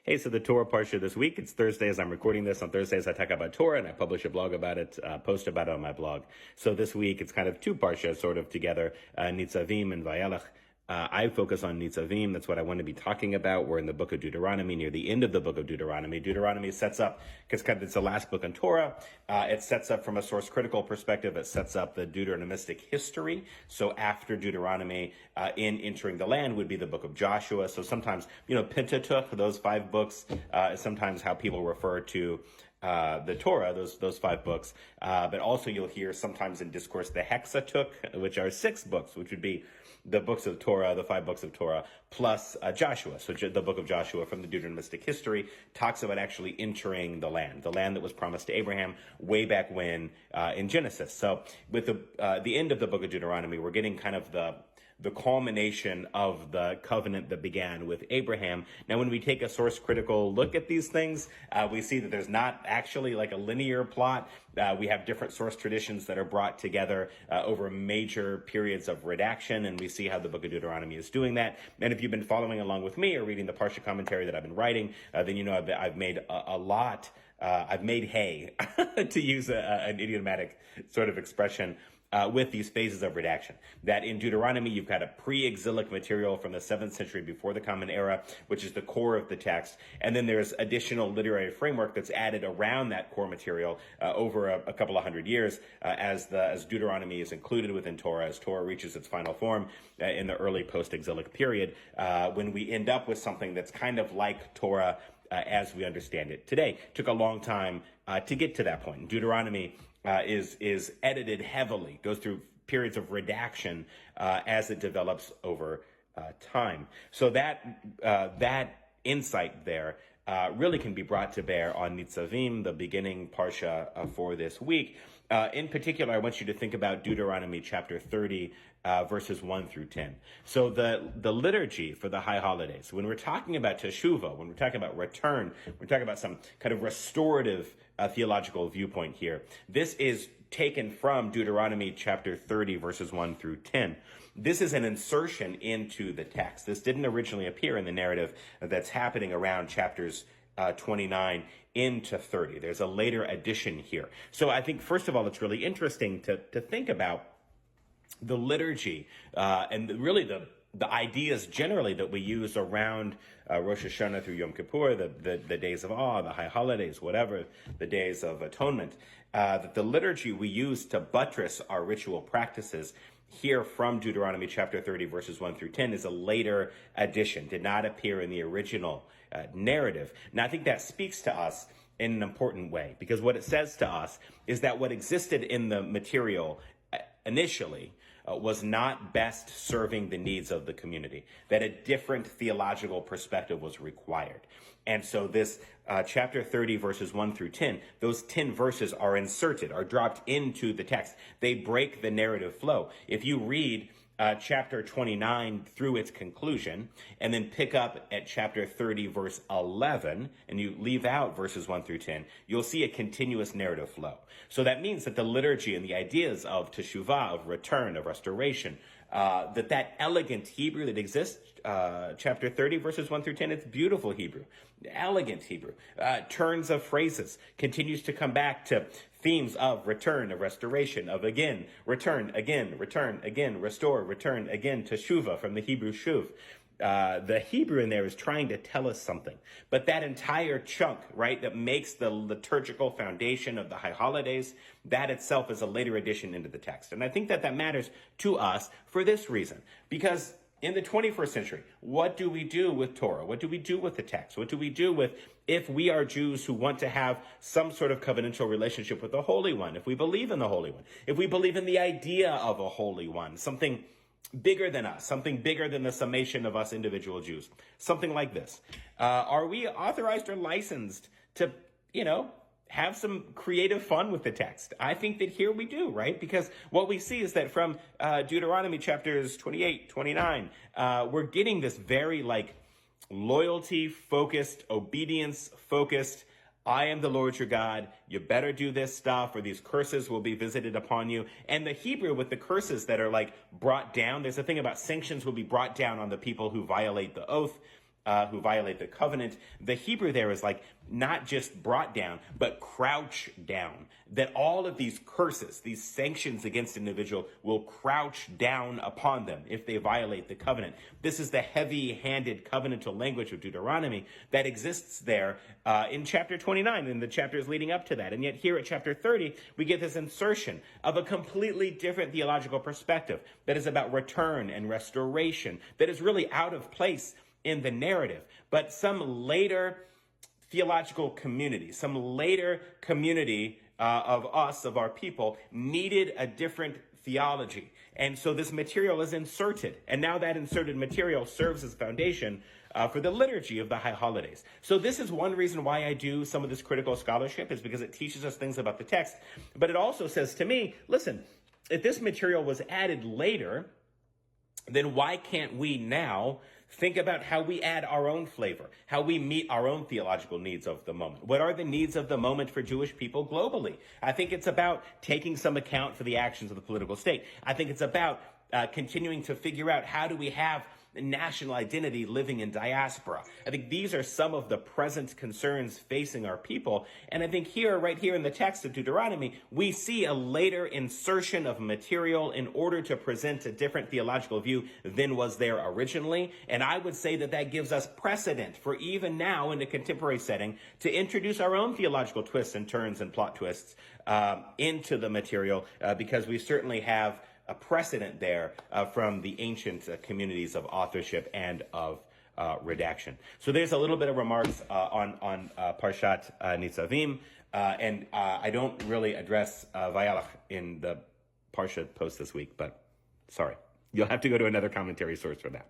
Hey, so the Torah Parsha this week, it's Thursday as I'm recording this. On Thursdays, I talk about Torah and I publish a blog about it, post about it on my blog. So this week, it's kind of two Parshas sort of together, Nitzavim and Vayelech. I focus on Nitzavim. That's what I want to be talking about. We're in the book of Deuteronomy, near the end of the book of Deuteronomy. Deuteronomy sets up, because it's the last book on Torah, it sets up from a source critical perspective, it sets up the Deuteronomistic history. So after Deuteronomy, in entering the land would be the book of Joshua. So sometimes, Pentateuch, those 5 books, is sometimes how people refer to the Torah, those 5 books. But also you'll hear sometimes in discourse the Hexateuch, which are 6 books, which would be the books of Torah, the 5 books of Torah, plus Joshua. So the book of Joshua from the Deuteronomistic history talks about actually entering the land that was promised to Abraham way back when, in Genesis. So with the end of the book of Deuteronomy, we're getting kind of the culmination of the covenant that began with Abraham. Now, when we take a source critical look at these things, we see that there's not actually like a linear plot. We have different source traditions that are brought together over major periods of redaction, and we see how the book of Deuteronomy is doing that. And if you've been following along with me or reading the Parsha commentary that I've been writing, then you know I've made a lot. I've made hay, to use an idiomatic sort of expression, with these phases of redaction. That in Deuteronomy, you've got a pre-exilic material from the 7th century before the Common Era, which is the core of the text. And then there's additional literary framework that's added around that core material over a couple of hundred years as Deuteronomy is included within Torah, as Torah reaches its final form in the early post-exilic period, when we end up with something that's kind of like Torah as we understand it today. Took a long time to get to that point. Deuteronomy is edited heavily, goes through periods of redaction as it develops over time. So that insight there really can be brought to bear on Nitzavim, the beginning parsha for this week. In particular, I want you to think about Deuteronomy chapter 30, verses 1 through 10. So the liturgy for the high holidays, when we're talking about teshuvah, when we're talking about return, we're talking about some kind of restorative theological viewpoint here. This is taken from Deuteronomy chapter 30, verses 1 through 10. This is an insertion into the text. This didn't originally appear in the narrative that's happening around chapters 29 into 30. There's a later addition here. So I think, first of all, it's really interesting to think about the liturgy and really the ideas generally that we use around Rosh Hashanah through Yom Kippur, the days of awe, the high holidays, whatever, the days of atonement, that the liturgy we use to buttress our ritual practices here from Deuteronomy chapter 30, verses 1 through 10 is a later addition, did not appear in the original narrative. Now, I think that speaks to us in an important way, because what it says to us is that what existed in the material initially was not best serving the needs of the community, that a different theological perspective was required. And so this chapter 30, verses 1 through 10, those 10 verses are inserted, are dropped into the text. They break the narrative flow. If you read chapter 29 through its conclusion, and then pick up at chapter 30, verse 11, and you leave out verses 1 through 10, you'll see a continuous narrative flow. So that means that the liturgy and the ideas of teshuvah, of return, of restoration, that elegant Hebrew that exists, chapter 30, verses 1 through 10, it's beautiful Hebrew, elegant Hebrew, turns of phrases, continues to come back to themes of return, of restoration, of again, return, again, restore, return, again, teshuvah from the Hebrew shuv. The Hebrew in there is trying to tell us something. But that entire chunk, right, that makes the liturgical foundation of the high holidays, that itself is a later addition into the text. And I think that matters to us for this reason. Because in the 21st century, what do we do with Torah? What do we do with the text? What do we do with, if we are Jews who want to have some sort of covenantal relationship with the Holy One, if we believe in the Holy One, if we believe in the idea of a Holy One, something bigger than us, something bigger than the summation of us individual Jews, something like this. Are we authorized or licensed to, have some creative fun with the text? I think that here we do, right? Because what we see is that from Deuteronomy chapters 28, 29, we're getting this very loyalty-focused, obedience-focused, I am the Lord your God. You better do this stuff or these curses will be visited upon you. And the Hebrew with the curses that are brought down, there's a thing about sanctions will be brought down on the people who violate the oath. who violate the covenant. The Hebrew there is like not just brought down, but crouch down. That all of these curses, these sanctions against an individual will crouch down upon them if they violate the covenant. This is the heavy-handed covenantal language of Deuteronomy that exists there in chapter 29 and the chapters leading up to that. And yet here at chapter 30, we get this insertion of a completely different theological perspective that is about return and restoration, that is really out of place in the narrative. But some later theological community, some later community of our people, needed a different theology. And so this material is inserted. And now that inserted material serves as foundation for the liturgy of the high holidays. So this is one reason why I do some of this critical scholarship, is because it teaches us things about the text. But it also says to me, listen, if this material was added later, then why can't we now think about how we add our own flavor, how we meet our own theological needs of the moment? What are the needs of the moment for Jewish people globally? I think it's about taking some account for the actions of the political state. I think it's about continuing to figure out how do we have national identity living in diaspora. I think these are some of the present concerns facing our people. And I think right here in the text of Deuteronomy, we see a later insertion of material in order to present a different theological view than was there originally. And I would say that that gives us precedent for even now in a contemporary setting to introduce our own theological twists and turns and plot twists into the material, because we certainly have a precedent there from the ancient communities of authorship and of redaction. So there's a little bit of remarks on Parshat Nitzavim, and I don't really address Vayalach in the Parsha post this week, but sorry. You'll have to go to another commentary source for that.